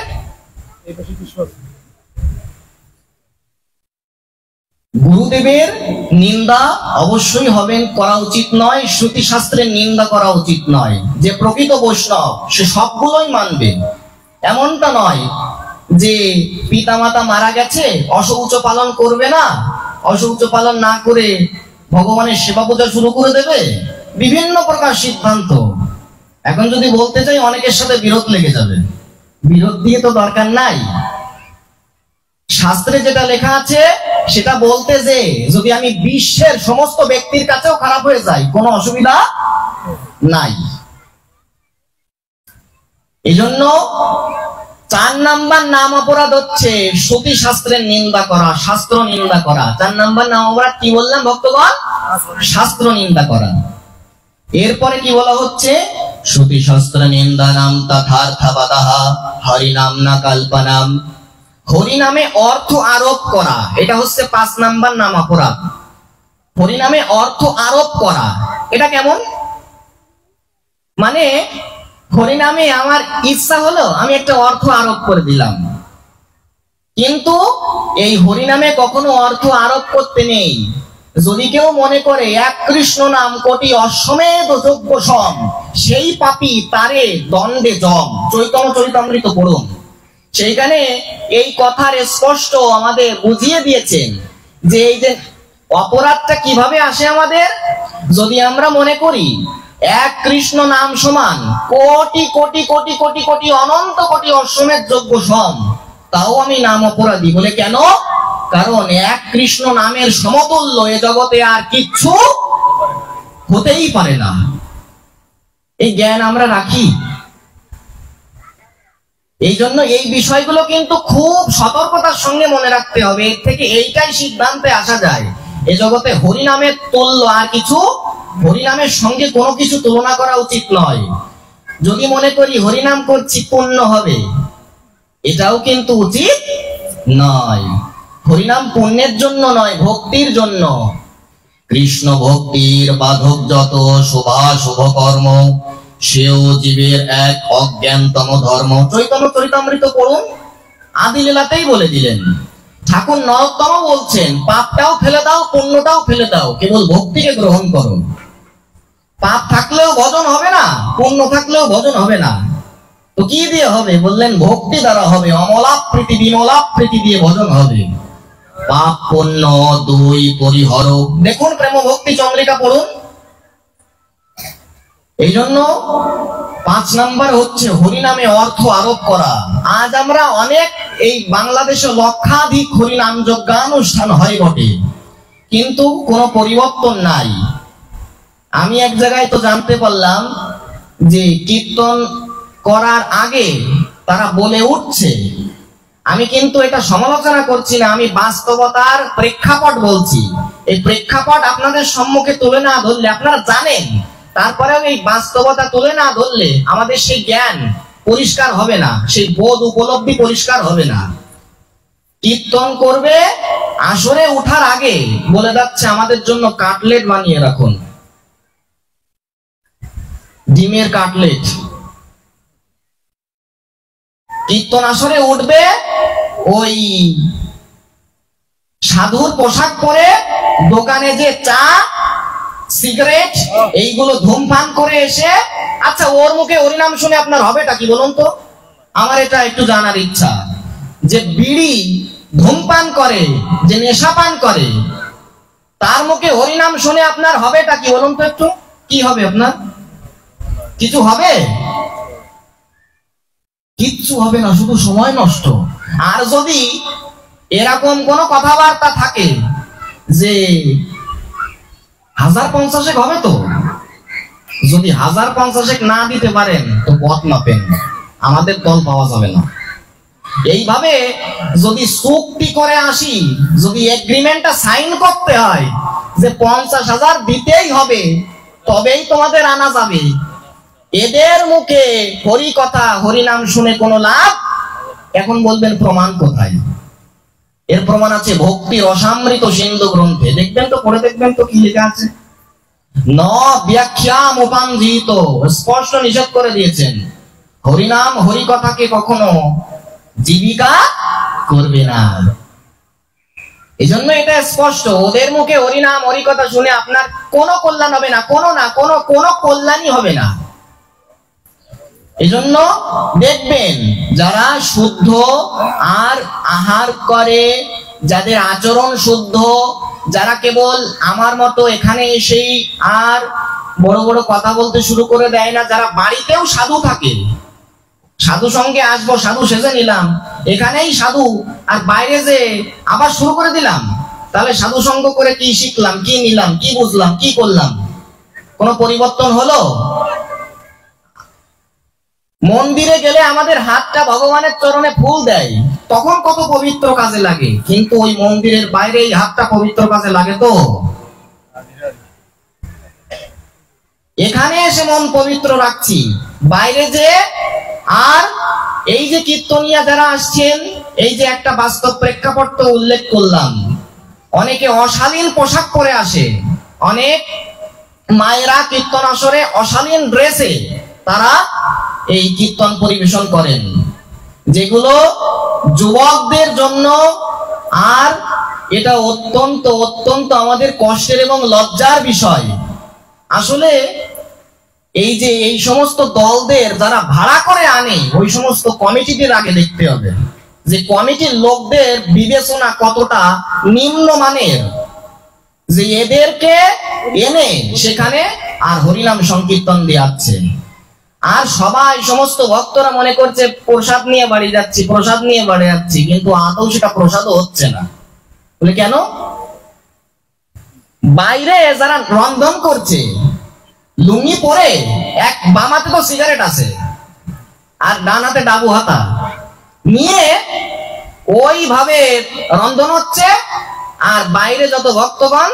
গুরুদেবের নিন্দা অবশ্যই করা উচিত নয়, শ্রুতি শাস্ত্রের নিন্দা করা উচিত নয়। যে প্রকৃত বৈষ্ণব সে সবগুলোই মানবে, এমনটা নয় যে পিতামাতা মারা গেছে অশৌচ পালন করবে না, অশৌচ পালন না করে ভগবানের সেবা পূজা শুরু করে দেবে। বিভিন্ন প্রকার সিদ্ধান্ত। এখন যদি বলতে চাই অনেকের সাথে বিরোধ লেগে যাবে, বিরোধ দিয়ে তো দরকার নাই। শাস্ত্রে যেটা লেখা আছে সেটা বলতে যে যদি আমি বিশ্বের সমস্ত ব্যক্তির কাছেও খারাপ হয়ে যাই কোনো অসুবিধা নাই। এই জন্য 4 নাম্বার নাম অপরাধ হচ্ছে শ্রুতি শাস্ত্রের নিন্দা করা, শাস্ত্র নিন্দা করা। 4 নাম্বার নাম অপরাধ কি বললাম ভক্তগণ? শাস্ত্র নিন্দা করা। এরপরে কি বলা হচ্ছে? শ্রুতি শাস্ত্র নিন্দা নাম তথার্থবাদাহ হরিনাম না কল্পনাম। হরিনামে অর্থ আরোপ করা, এটা হচ্ছে 5 নাম্বার নাম অপরাধ। হরিনামে অর্থ আরোপ করা, এটা কেমন? মানে হরিনামে আমার ইচ্ছা হলো আমি একটা অর্থ আরোপ করে দিলাম, কিন্তু এই হরিনামে কখনো অর্থ আরোপ করতে নেই। যদি কেউ মনে করে 1 কৃষ্ণ নাম কোটি অশ্বমেধ যজ্ঞ সম, সেই পাপী তারে দণ্ডে জম। চৈতন্য চরিতামৃত পড়ুন, সেইখানে এই কথার স্পষ্ট আমাদের বুঝিয়ে দিয়েছেন যে এই যে অপরাধটা কিভাবে আসে আমাদের। যদি আমরা মনে করি 1 কৃষ্ণ নাম সমান কোটি কোটি কোটি কোটি কোটি অনন্ত কোটি অশ্বমেধ যজ্ঞ সম, তাও আমি নাম অপরাধী। বলে কেন? কারণ 1 কৃষ্ণ নামের সমতুল্য এ জগতে আর কিচ্ছু হতেই পারে না। এই জ্ঞান আমরা রাখি। এই জন্য এই বিষয়গুলো কিন্তু খুব সতর্কতার সঙ্গে মনে রাখতে হবে। এর থেকে এইটাই সিদ্ধান্তে আসা যায়, এ জগতে হরিনামের তুল্য আর কিছু, হরিনামের সঙ্গে কোনো কিছু তুলনা করা উচিত নয়। যদি মনে করি হরিনাম করছি পুণ্য হবে, এটাও কিন্তু উচিত নয়। হরিনাম পুণ্যের জন্য নয়, ভক্তির জন্য। কৃষ্ণ ভক্তির বাধক যত শুভ কর্ম, সেও জীবের এক অজ্ঞানতম ধর্ম। চৈতন্য চরিতামৃত পড়ুন, আদি লীলাতেই বলে দিলেন। ঠাকুর নরোত্তম বলছেন, পাপটাও ফেলে দাও, পুণ্যটাও ফেলে দাও, কেবল ভক্তিকে গ্রহণ করো। পাপ থাকলেও ভজন হবে না, পুণ্য থাকলেও ভজন হবে না, তো কি দিয়ে হবে? বললেন ভক্তি দ্বারা হবে। অমলাপ্রীতি বিমলাপ্রীতি দিয়ে ভজন হবে। পাপ পুণ্য দুই পরিহর। দেখুন প্রেম ভক্তি চন্দ্রিকা পড়ুন। এই জন্য 5 নাম্বার হচ্ছে হরিনামে অর্থ আরোপ করা। আজ আমরা অনেক, এই বাংলাদেশে লক্ষাধিক হরিনাম যজ্ঞানুষ্ঠান হয় বটে, কিন্তু কোনো পরিবর্তন নাই। আমি এক জায়গায় তো জানতে পারলাম যে কীর্তন করার আগে তারা বলে উঠছে, আমি কিন্তু এটা সমালোচনা করছি না, আমি বাস্তবতার প্রেক্ষাপট বলছি। এই প্রেক্ষাপট আপনাদের সম্মুখে তুলে না ধরলে, আপনারা জানেন, তারপরেও এই বাস্তবতা তুলে না ধরলে আমাদের সেই জ্ঞান পরিষ্কার হবে না, সেই বোধ উপলব্ধি পরিষ্কার হবে না। কীর্তন করবে, আসরে ওঠার আগে বলে যাচ্ছে আমাদের জন্য কাটলেট বানিয়ে রাখুন, ডিমের কাটলেট। কীর্তন আসরে উঠবে, ওই সাধুর পোশাক পরে দোকানে যে চা সিগারেট এইগুলো ধূমপান করে এসে, আচ্ছা ওর মুখে হরিনাম শুনে আপনার হবেটা কি বলুন তো? আমার এটা একটু জানার ইচ্ছা, যে বিড়ি ধূমপান করে, যে নেশা পান করে, তার মুখে হরিনাম শুনে আপনার হবেটা কি বলুন তো? একটু কি হবে আপনার? কিছু হবে? কিচ্ছু হবে না, শুধু সময় নষ্ট। আর যদি এরকম কোন কথাবার্তা থাকে যে 1050 হবে, তো যদি 1050 না দিতে পারেন তো পথ মাপেন, আমাদের দল পাওয়া যাবে না। এইভাবে যদি চুক্তি করে আসি, যদি এগ্রিমেন্টটা সাইন করতে হয় যে 50,000 দিতেই হবে, তবেই তোমাদের আনা যাবে, এদের মুখে হরি কথা হরিনাম শুনে কোনো লাভ। এখন বলবেন প্রমাণ কোথায়? এর প্রমাণ আছে ভক্তি রসামৃত সিন্ধু গ্রন্থে। দেখবেন তো, পড়ে দেখবেন তো কি লেখা আছে। ন ব্যাখ্যাম উপাঞ্জিত, স্পষ্ট নিষেধ করে দিয়েছেন, হরিনাম হরি কথাকে কখনো জীবিকা করবে না। এই জন্য এটা স্পষ্ট, ওদের মুখে হরিনাম হরি কথা শুনে আপনার কোনো কল্যাণ হবে না, কোনো কল্যাণই হবে না। এই জন্য দেখবেন যারা শুদ্ধ আর আহার করে, যাদের আচরণ শুদ্ধ, যারা কেবল আমার মতো এখানে এসেই আর বড় বড় কথা বলতে শুরু করে দেয় না, যারা বাড়িতেও সাধু থাকে, সাধু সঙ্গে আসবো, সাধু সেজে নিলাম, এখানেই সাধু, আর বাইরে যে আবার শুরু করে দিলাম, তাহলে সাধু সঙ্গ করে কি শিখলাম, কি নিলাম, কি বুঝলাম, কি করলাম? কোনো পরিবর্তন হলো? মন্দিরে গেলে আমাদের হাতটা ভগবানের চরণে ফুল দেয়, তখন কত পবিত্র কাজে লাগে, কিন্তু ওই মন্দিরের বাইরে এই হাতটা পবিত্র কাজে লাগে তো? এখানে এসে মন পবিত্র রাখছি, বাইরে যে। আর এই যে কীর্তনিয়া যারা আসছেন, এই যে একটা বাস্তব প্রেক্ষাপট তো উল্লেখ করলাম, অনেকে অশালীন পোশাক পরে আসে, অনেক মায়েরা কীর্তন আসরে অশালীন ড্রেসে তারা এই কীর্তন পরিবেশন করেন, যেগুলো যুবকদের জন্য। আর এটা অত্যন্ত অত্যন্ত আমাদের কষ্টের এবং লজ্জার বিষয়। আসলে এই যে এই সমস্ত দলদের যারা ভাড়া করে আনে, ওই সমস্ত কমিটিদের আগে দেখতে হবে যে কমিটির লোকদের বিবেচনা কতটা নিম্নমানের, যে এদেরকে এনে সেখানে আর হরিনাম সংকীর্তন দেওয়াচ্ছে। আর সবাই সমস্ত ভক্তরা মনে করছে প্রসাদ নিয়ে বাড়ি যাচ্ছি, প্রসাদ নিয়ে বাড়ি যাচ্ছি, কিন্তু আদৌ সেটা প্রসাদও হচ্ছে না। বলে কেন? বাইরে যারা রন্ধন করছে লুঙ্গি পরে এক বাম হাতে তো সিগারেট আছে আর ডান হাতে ডাবু হাতা নিয়ে ওইভাবে রন্ধন হচ্ছে, আর বাইরে যত ভক্তগণ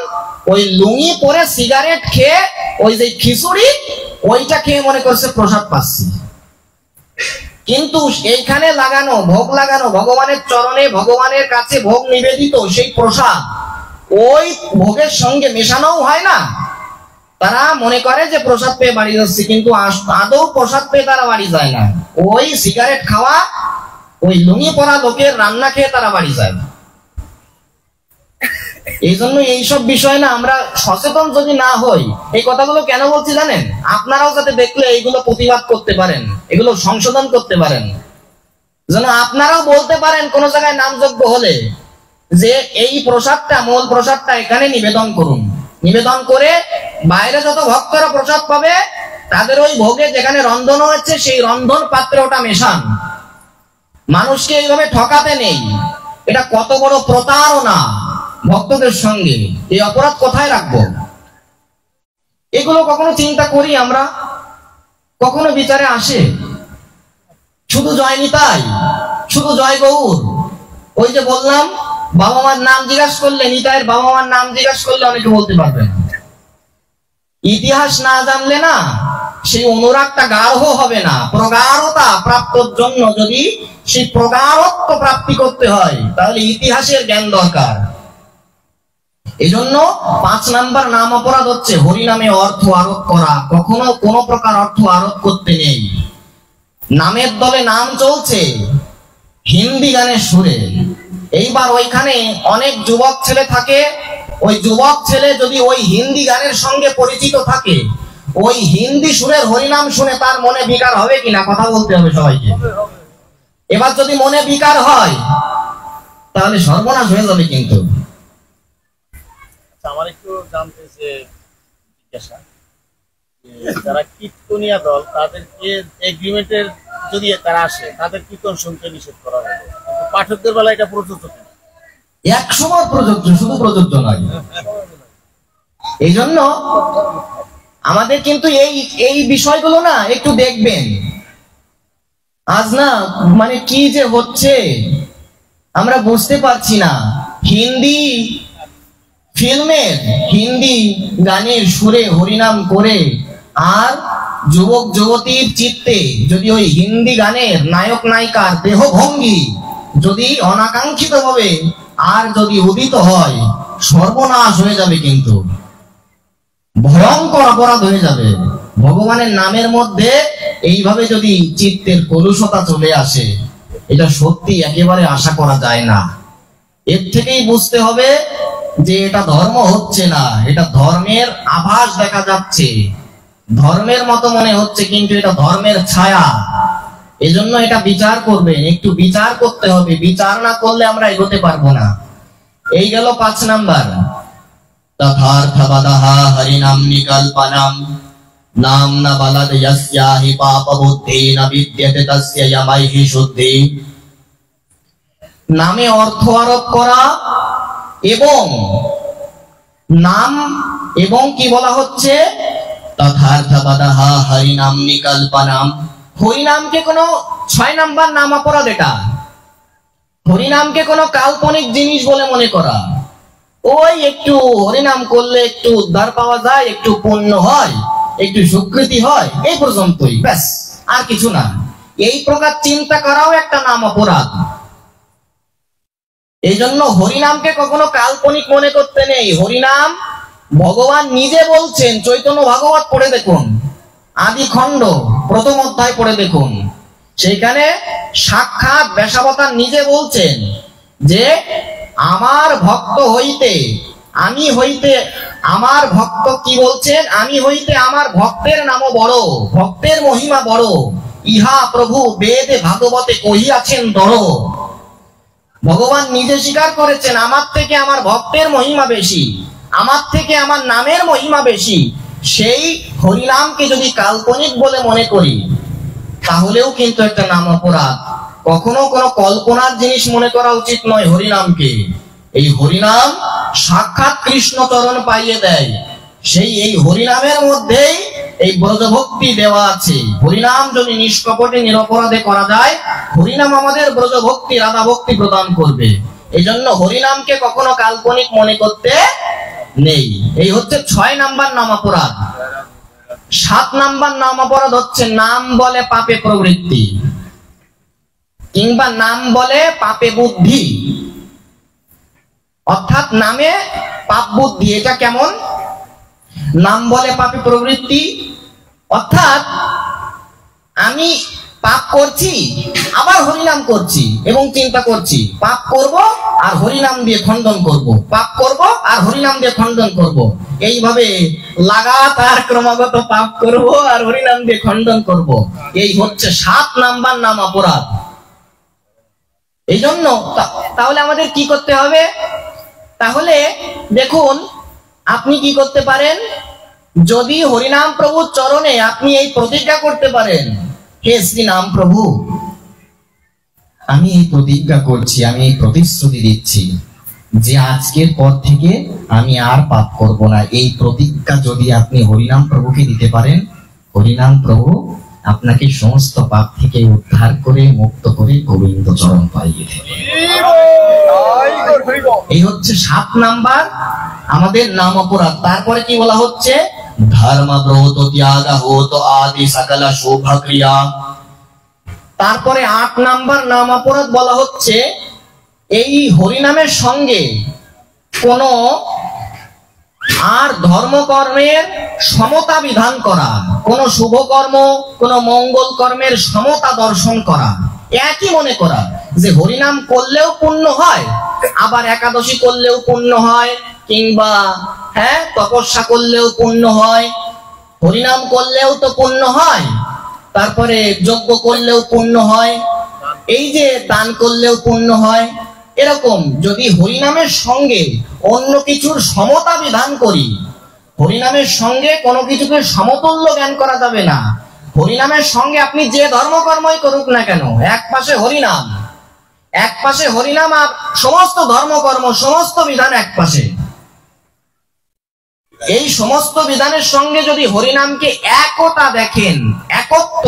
ওই লুঙ্গি পরে সিগারেট খেয়ে ওই যে খিচুড়ি ওইটা খেয়ে মনে করছে প্রসাদ পাচ্ছি। কিন্তু এইখানে লাগানো ভোগ লাগানো ভগবানের চরণে ভগবানের কাছে ভোগ নিবেদিত সেই প্রসাদ ওই ভোগের সঙ্গে মেশানোও হয় না। তারা মনে করে যে প্রসাদ পেয়ে বাড়ি যাচ্ছে, কিন্তু আদৌ প্রসাদ পেয়ে তারা বাড়ি যায় না। ওই সিগারেট খাওয়া ওই লুঙ্গি পরা লোকের রান্না খেয়ে তারা বাড়ি যায়। এই জন্য এইসব বিষয় না আমরা সচেতন যদি না হই, এই কথাগুলো কেন বলছি জানেন? আপনারাও যাতে দেখলে এইগুলো প্রতিবাদ করতে পারেন, এগুলো সংশোধন করতে পারেন, যেন আপনারাও বলতে পারেন কোন জায়গায় নামযজ্ঞ হলে যে এই প্রসাদটা মূল প্রসাদটা এখানে নিবেদন করুন। নিবেদন করে বাইরে যত ভক্তরা প্রসাদ পাবে তাদের ওই ভোগে যেখানে রন্ধন হচ্ছে সেই রন্ধন পাত্রে ওটা মেশান। মানুষকে এইভাবে ঠকাতে নেই। এটা কত বড় প্রতারণা ভক্তদের সঙ্গে। এই অপরাধ কোথায় রাখবো? এগুলো কখনো চিন্তা করি আমরা? কখনো বিচারে আসে? শুধু জয় নিতাই, শুধু জয় গৌর। ওই যে বললাম, বাবা মার নাম জিজ্ঞাসা করলে, নিতাইয়ের বাবা মার নাম জিজ্ঞাসা করলে অনেকে বলতে পারবে না। ইতিহাস না জানলে না সেই অনুরাগটা গাঢ় হবে না। প্রগাঢ়তা প্রাপ্তর জন্য যদি সেই প্রগাঢ়ত্ব প্রাপ্তি করতে হয় তাহলে ইতিহাসের জ্ঞান দরকার। এই জন্য 5 নাম্বার নাম অপরাধ হচ্ছে হরিনামে অর্থ আরোপ করা। কখনো কোনো প্রকার অর্থ আরোপ করতে নেই। নামের দলে নাম চলছে হিন্দি গানের সুরে। এইবার ওইখানে অনেক যুবক ছেলে থাকে, ওই যুবক ছেলে যদি ওই হিন্দি গানের সঙ্গে পরিচিত থাকে, ওই হিন্দি সুরের হরিনাম শুনে তার মনে বিকার হবে কিনা কথা বলতে হবে সবাইকে। এবার যদি মনে বিকার হয় তাহলে সর্বনাশ হয়ে যাবে। কিন্তু আমার একটু জানতে যে জিজ্ঞাসা, যারা কীর্তনিয়া দল তাদেরকে এগ্রিমেন্টের যদি তারা আসে তাদের কীর্তন শুনতে নিষেধ করা হবে, পাঠকদের বেলা এটা প্রযোজ্য কিনা? 100% প্রযোজ্য, শুধু প্রযোজ্য নয়। এই জন্য আমাদের কিন্তু এই বিষয়গুলো না একটু দেখবেন। আজ না মানে কি যে হচ্ছে আমরা বুঝতে পারছি না। হিন্দি ফিল্মের হিন্দি গানের সুরে হরিনাম করে আর যুবক যুবতীর চিত্তে যদি ওই হিন্দি গানের নায়ক নায়িকার দেহভঙ্গি যদি অনাকাঙ্ক্ষিত ভাবে আর যদি উদিত হয়, সর্বনাশ হয়ে যাবে। কিন্তু ভয়ঙ্কর অপরাধ হয়ে যাবে। ভগবানের নামের মধ্যে এইভাবে যদি চিত্তের কলুষতা চলে আসে, এটা সত্যি একেবারে আশা করা যায় না। এর থেকেই বুঝতে হবে যে এটা ধর্ম হচ্ছে না, এটা ধর্মের আভাস দেখা যাচ্ছে, ধর্মের মতো মনে হচ্ছে, কিন্তু এটা ধর্মের ছায়া। এজন্য এটা বিচার করবেন, একটু বিচার করতে হবে। বিচার না করলে আমরা এগোতে পারবো না। এই গেল 5 নাম্বার। তথার্থবদহ হরিনাম নিকল্পনম নাম না বলদ যস্যাহি পাপ বুদ্ধি ন বিদ্যতে তস্য যমৈহি শুদ্ধি। নামে অর্থ আরোপ করা এবং নাম এবং কি বলা হচ্ছে? তথার্থবদহ হরিনাম নিকল্পনম। হরিনামকে কোনো 6 নাম্বার নাম অপরাধ। এটা হরিনামকে কোনো কাল্পনিক জিনিস বলে মনে করা। ওই একটু হরিনাম করলে একটু উদ্ধার পাওয়া যায়, একটু পুণ্য হয়, একটু স্বীকৃতি হয়, এই পর্যন্তই, ব্যাস, আর কিছু না। এই প্রকার চিন্তা করাও একটা নাম অপরাধ। এই জন্য হরিনামকে কখনো কাল্পনিক মনে করতে নেই। হরিনাম ভগবান নিজে বলছেন। চৈতন্য ভাগবত পড়ে দেখুন, আদি খণ্ড 1ম অধ্যায় পড়ে দেখুন। সেইখানে সাক্ষাৎ ব্যাসাবতার নিজে বলছেন যে আমার ভক্ত হইতে আমি হইতে আমার ভক্ত কি বলছেন? আমি হইতে আমার ভক্তের নাম বড়, ভক্তের মহিমা বড়, ইহা প্রভু বেদে ভাগবতে কহিয়াছেন দড়। ভগবান নিজে স্বীকার করেছেন আমার থেকে আমার ভক্তের মহিমা বেশি, আমার থেকে আমার নামের মহিমা বেশি। সেই হরিনামকে যদি কাল্পনিক বলে মনে করি তাহলেও কিন্তু একটা নাম অপরাধ। কখনো কোনো কল্পনার জিনিস মনে করা উচিত নয় হরিনামকে। এই হরিনাম সাক্ষাৎ কৃষ্ণ চরণ পাইয়ে দেয়। সেই এই হরিনামের মধ্যেই এই ব্রজভক্তি দেওয়া আছে। হরিনাম যদি নিষ্কপটে নিরপরাধে করা যায়, হরিনাম আমাদের ব্রজভক্তি রাধা ভক্তি প্রদান করবে। এই জন্য হরিনামকে কখনো কাল্পনিক মনে করতে নেই। এই হচ্ছে 6 নাম্বার নাম অপরাধ। 7 নাম্বার নাম অপরাধ হচ্ছে নাম বলে পাপে প্রবৃত্তি, কিংবা নাম বলে পাপে বুদ্ধি, অর্থাৎ নামে পাপ বুদ্ধি। এটা কেমন? নাম বলে পাপে প্রবৃত্তি অর্থাৎ আমি পাপ করছি আবার হরিনাম করছি এবং চিন্তা করছি পাপ করব আর হরিনাম দিয়ে খণ্ডন করব, পাপ করব আর হরিনাম দিয়ে খণ্ডন করব, এইভাবে লাগাতার ক্রমাগত পাপ করব আর হরিনাম দিয়ে খণ্ডন করব। এই হচ্ছে 7 নাম্বার নাম অপরাধ। এই জন্য তাহলে আমাদের কি করতে হবে? তাহলে দেখুন, আপনি কি করতে পারেন? যদি হরিনাম প্রভুর চরণে আপনি এই প্রতিজ্ঞা করতে পারেন, হে শ্রী নাম প্রভু, আমি এই প্রতিজ্ঞা করছি, আমি এই প্রতিশ্রুতি দিচ্ছি যে আজকের পর থেকে আমি আর পাপ করব না। এই প্রতিজ্ঞা যদি আপনি হরিনাম প্রভুকে দিতে পারেন, হরিনাম প্রভু আপনাকে সমস্ত পাপ থেকে উদ্ধার করে মুক্ত করে গোবিন্দ চরণ পাইয়ে দেবে। এই হচ্ছে 7 নাম্বার আমাদের নাম অপরাধ। তারপরে কি বলা হচ্ছে? ধর্ম ব্রত ত্যাগ হোত আদি সকল শোভা ক্রিয়া। তারপরে 8 নাম্বার নাম অপরাধ বলা হচ্ছে এই হরিনামের সঙ্গে কোন আর ধর্মকর্মের সমতা বিধান করা, কোন শুভ কর্ম কোন মঙ্গল কর্মের সমতা দর্শন করা, একই মনে করা যে হরিনাম করলেও পুণ্য হয়, আবার একাদশী করলেও পুণ্য হয়, কিংবা তপস্যা করলেও পুণ্য হয়, হরিনাম করলেও তো পুণ্য হয়, তারপরে যজ্ঞ করলেও পুণ্য হয়, এই যে দান করলেও পুণ্য হয়। এরকম যদি হরিনামের সঙ্গে অন্য কিছুর সমতা বিধান করি, হরিনামের সঙ্গে কোনো কিছুকে সমতুল্য জ্ঞান করা যাবে না। হরিনামের সঙ্গে আপনি যে ধর্মকর্মই করুক না কেন, এক পাশে হরিনাম, এক পাশে হরিনাম, আর সমস্ত ধর্মকর্ম সমস্ত বিধান এক পাশে। এই সমস্ত বিধানের সঙ্গে যদি হরিনামকে একতা দেখেন, একত্ব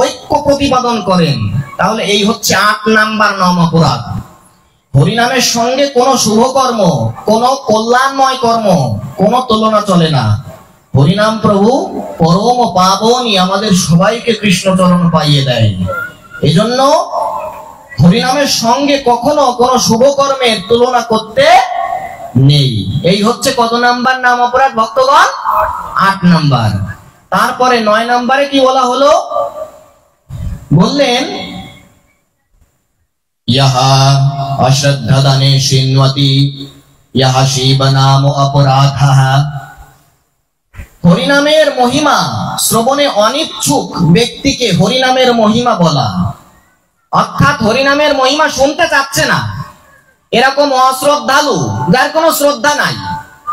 ঐক্য প্রতিপাদন করেন, তাহলে এই হচ্ছে 8 নাম্বার নাম অপরাধ। হরিনামের সঙ্গে কোন শুভ কর্ম, কোন কল্যাণময় কর্ম, কোন তুলনা চলে না। হরিনাম প্রভু পরম পাবনই, আমাদের সবাইকে কৃষ্ণচরণ পাইয়ে দেয়। এজন্য হরিনামের সঙ্গে কখনো কোন শুভ কর্মের তুলনা করতে নেই। এই হচ্ছে কত নাম্বার নাম অপরাধ ভক্তগণ? 8 নাম্বার। তারপরে 9 নাম্বারে কি বলা হলো? বললেন ইহা অশ্রদ্ধা দানে শিন্বতি ইহা শিব নাম অপরাধঃ। হরিনামের মহিমা শ্রবণে অনিচ্ছুক ব্যক্তিকে হরিনামের মহিমা বলা, অর্থাৎ হরিনামের মহিমা শুনতে চাচ্ছে না, এরকম অশ্রদ্ধালু, যার কোনো শ্রদ্ধা নাই,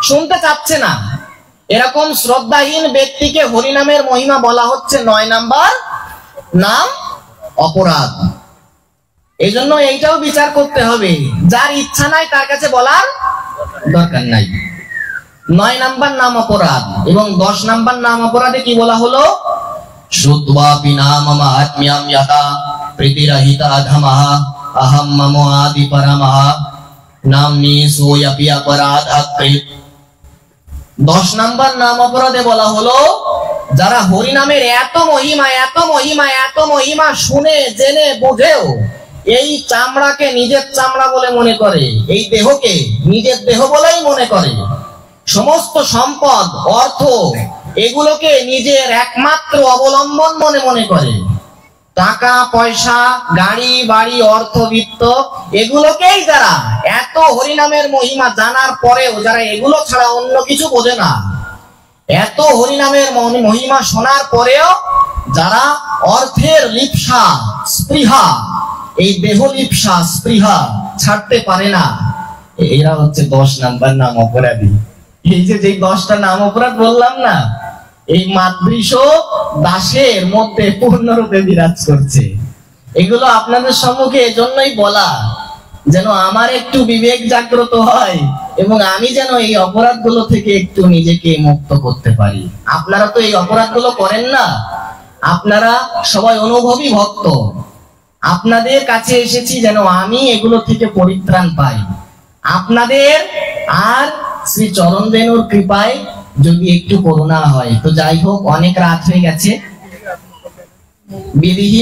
শুনতে চাচ্ছে না, এরকম শ্রদ্ধাহীন ব্যক্তিকে হরিনামের মহিমা বলা হচ্ছে 9 নাম্বার নাম অপরাধ। এই জন্য এইটাও বিচার করতে হবে, যার ইচ্ছা নাই তার কাছে বলার দরকার নাই। 9 নাম্বার নাম অপরাধ। এবং 10 নাম্বার নাম অপরাধে কি বলা হলো? শ্রুত্বাপি নাম মাহাত্ম্যম যথা প্রীতিরহিতা ধমঃ अहम ममो आदि परमः नाम्नि सोयपि अपराधः कृत। 10 নাম্বার নাম অপরাধে বলা হলো যারা হরিনামের এত মহিমা এত মহিমা এত মহিমা শুনে জেনে বুঝেও এই চামড়াকে নিজের চামড়া বলে মনে করে, এই দেহকে নিজের দেহ বলেই মনে করে, সমস্ত সম্পদ অর্থ এগুলোকে নিজের একমাত্র অবলম্বন মনে করে, টাকা পয়সা গাড়ি বাড়ি অর্থবিত্ত এগুলোকেই যারা এত হরিনামের মহিমা জানার পরেও যারা এগুলো ছাড়া অন্য কিছু বোঝে না, এত হরিনামের মহিমা শোনার পরেও যারা অর্থের লিপ্সা স্পৃহা, এই দেহ লিপ্সা স্পৃহা ছাড়তে পারে না, এরা হচ্ছে 10 নাম্বার নাম অপরাধী। এই যে 10টা নাম অপরাধ বললাম না, এই মাতৃশ দাসের মধ্যে পূর্ণরূপে বিরাজ করছে। এগুলো আপনাদের সম্মুখে এজন্যই বলা যেন আমার একটু বিবেক জাগ্রত হয় এবং আমি যেন এই অপরাধগুলো থেকে একটু নিজেকে মুক্ত করতে পারি। আপনারা তো এই অপরাধগুলো করেন না, আপনারা সবাই অনুভবী ভক্ত। আপনাদের কাছে এসেছি যেন আমি এগুলো থেকে পরিত্রাণ পাই। আপনাদের আর শ্রী চরণরেণুর কৃপায় যদি একটু করুণা হয়। তো যাই হোক, অনেক রাত হয়ে গেছে। বিধিহি